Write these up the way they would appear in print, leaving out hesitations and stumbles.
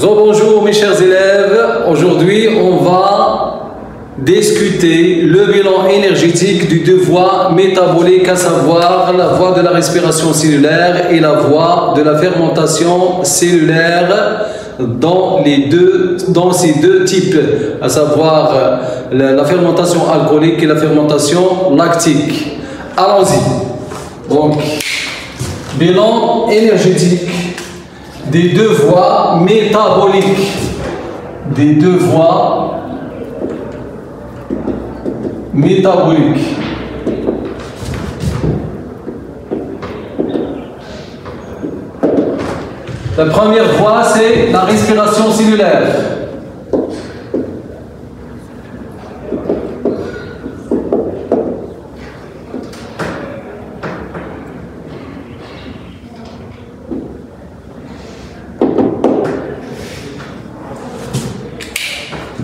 Bonjour mes chers élèves, aujourd'hui on va discuter le bilan énergétique du deux voies métaboliques, à savoir la voie de la respiration cellulaire et la voie de la fermentation cellulaire dans ces deux types, à savoir la fermentation alcoolique et la fermentation lactique. Allons-y. Donc, bilan énergétique des deux voies métaboliques. Des deux voies métaboliques. La première voie, c'est la respiration cellulaire.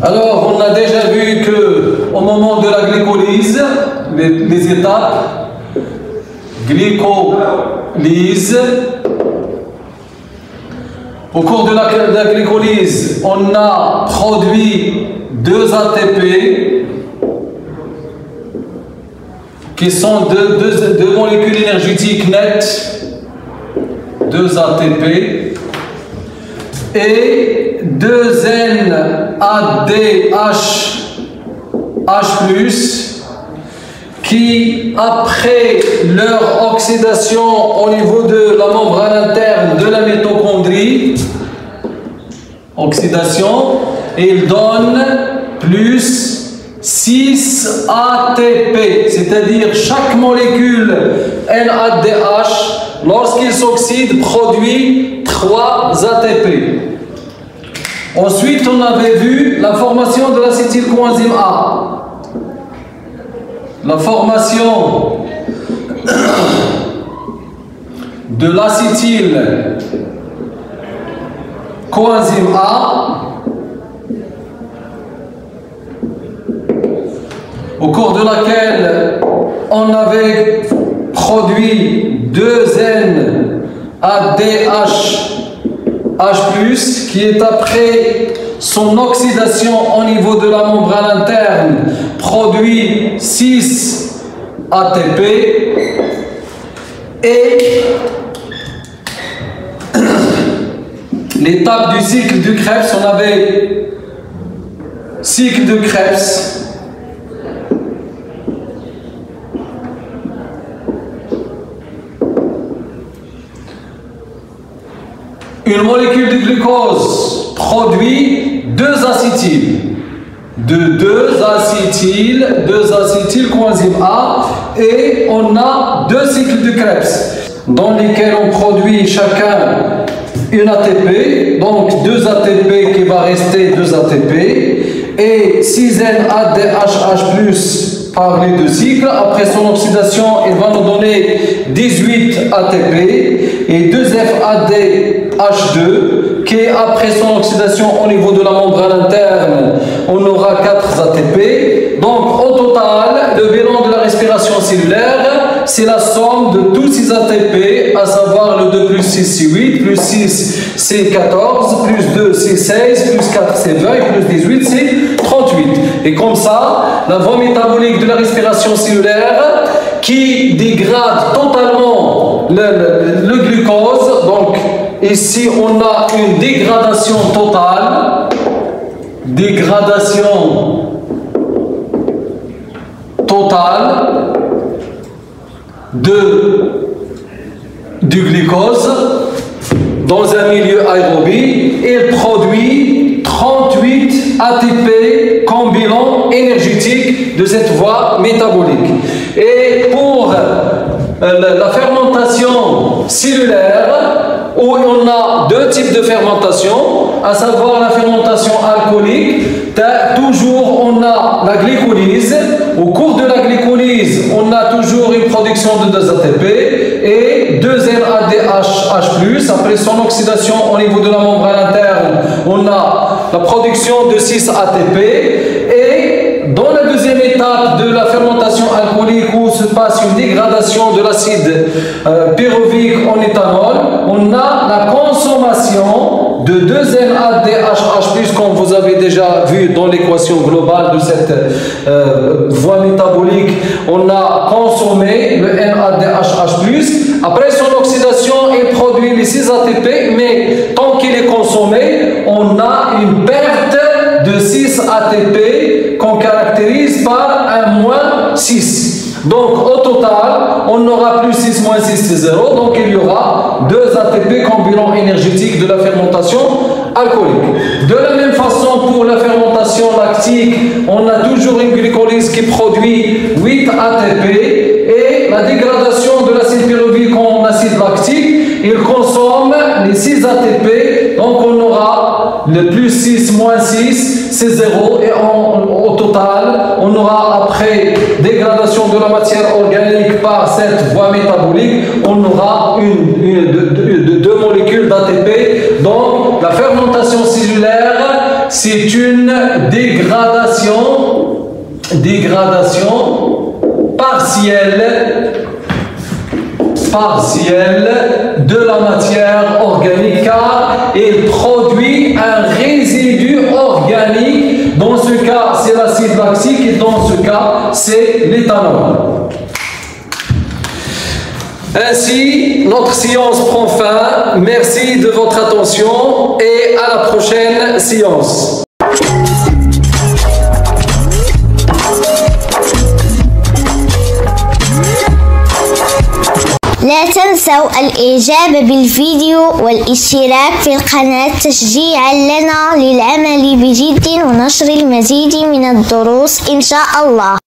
Alors, on a déjà vu que au moment de la glycolyse, les étapes, glycolyse, au cours de la glycolyse, on a produit 2 ATP qui sont deux molécules énergétiques nettes, 2 ATP, et 2 NADH, H+, qui, après leur oxydation au niveau de la membrane interne de la mitochondrie, oxydation, ils donnent plus 6 ATP, c'est-à-dire chaque molécule NADH, lorsqu'il s'oxyde, produit 3 ATP. Ensuite, on avait vu la formation de l'acétylcoenzyme A. La formation de l'acétylcoenzyme A, au cours de laquelle on avait produit 2 NADH, H+, qui est après son oxydation au niveau de la membrane interne, produit 6 ATP, et l'étape du cycle de Krebs, on avait cycle de Krebs. Une molécule de glucose produit 2 acétyles, de 2 acétylcoenzyme A, et on a 2 cycles de Krebs dans lesquels on produit chacun une ATP, donc 2 ATP qui va rester 2 ATP, et 6 NADH+ par les 2 cycles. Après son oxydation, il va nous donner 18 ATP et 2 FADH2 qui, après son oxydation au niveau de la membrane interne, on aura 4 ATP. Donc au total, le bilan de la respiration cellulaire, c'est la somme de tous ces ATP, à savoir le 2 plus 6 c'est 8, plus 6 c'est 14, plus 2 c'est 16, plus 4 c'est 20, et plus 18 c'est 38. Et comme ça, la voie métabolique de la respiration cellulaire qui dégrade totalement le glucose. Donc ici on a une dégradation totale, du glucose dans un milieu aérobie. Il produit 38 ATP comme bilan énergétique de cette voie métabolique. Et pour la fermentation cellulaire, où on a 2 types de fermentation, à savoir la fermentation alcoolique, toujours on a la glycolyse. Au cours de la glycolyse, on a toujours une production de 2 ATP et 2 NADH+. Après son oxydation au niveau de la membrane interne, on a la production de 6 ATP. Et dans la deuxième étape de la fermentation alcoolique, où se passe une dégradation de l'acide pyruvique en éthanol, on a la consommation de 2NADH+, comme vous avez déjà vu dans l'équation globale de cette voie métabolique, on a consommé le NADH+. Après son oxydation, il produit les 6 ATP, mais tant qu'il est consommé, on a une perte de 6 ATP qu'on caractérise par un moins 6. Donc au total, on n'aura plus 6 moins 6, c'est 0. Donc il y aura 2 ATP comme bilan énergétique de la fermentation alcoolique. De la même façon, pour la fermentation lactique, on a toujours une glycolyse qui produit 8 ATP et la dégradation de l'acide pyruvique en acide lactique, il consomme les 6 ATP. Donc on aura le plus 6 moins 6, c'est 0. Et au total, on aura après dégradation de la matière organique par cette voie métabolique, on aura deux molécules d'ATP. Donc la fermentation cellulaire, c'est une dégradation partielle de la matière organique, car il produit un résidu organique. Dans ce cas, c'est l'acide lactique et dans ce cas, c'est l'éthanol. Ainsi, notre séance prend fin. Merci de votre attention et à la prochaine séance. لا تنسوا الإعجاب بالفيديو والاشتراك في القناة تشجيعا لنا للعمل بجد ونشر المزيد من الدروس إن شاء الله.